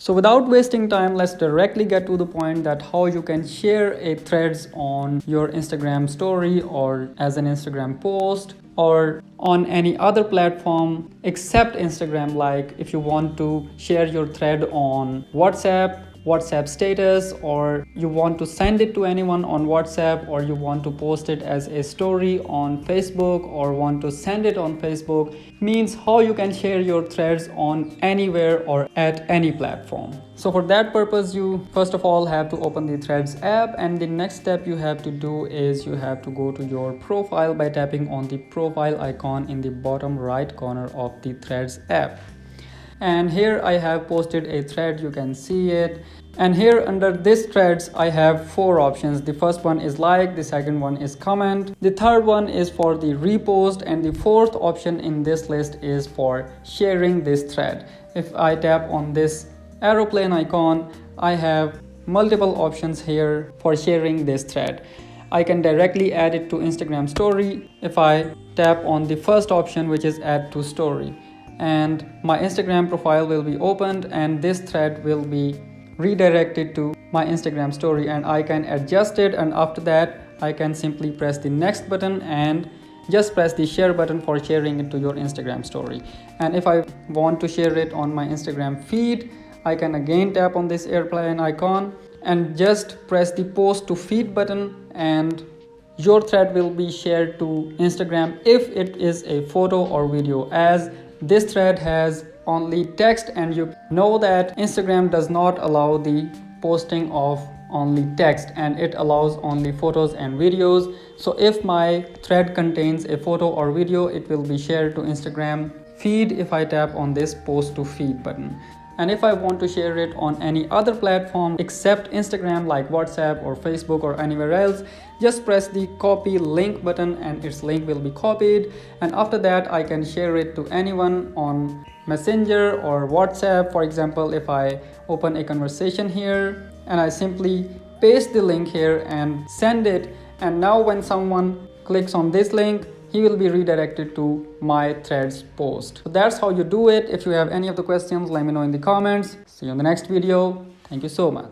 So without wasting time, let's directly get to the point that how you can share a threads on your Instagram story or as an Instagram post or on any other platform except Instagram. Like if you want to share your thread on WhatsApp status, or you want to send it to anyone on WhatsApp, or you want to post it as a story on Facebook, or want to send it on Facebook, means how you can share your threads on anywhere or at any platform. So for that purpose, you first of all have to open the Threads app, and the next step you have to do is you have to go to your profile by tapping on the profile icon in the bottom right corner of the Threads app. And here I have posted a thread, you can see it. And here under this threads I have 4 options. The first one is like, the second one is comment, the third one is for the repost, and the fourth option in this list is for sharing this thread. If I tap on this aeroplane icon, I have multiple options here for sharing this thread. I can directly add it to Instagram story if I tap on the first option, which is add to story, and my Instagram profile will be opened and this thread will be redirected to my Instagram story, and I can adjust it, and after that I can simply press the next button and just press the share button for sharing it to your Instagram story. And if I want to share it on my Instagram feed, I can again tap on this airplane icon and just press the post to feed button, and your thread will be shared to Instagram if it is a photo or video, as this thread has only text, and you know that Instagram does not allow the posting of only text and it allows only photos and videos. So if my thread contains a photo or video, it will be shared to Instagram feed if I tap on this post to feed button. And if I want to share it on any other platform except Instagram, like WhatsApp or Facebook or anywhere else, just press the copy link button and its link will be copied, and after that I can share it to anyone on Messenger or WhatsApp. For example, if I open a conversation here and I simply paste the link here and send it, and now when someone clicks on this link, he will be redirected to my threads post. So that's how you do it. If you have any of the questions, let me know in the comments. See you in the next video. Thank you so much.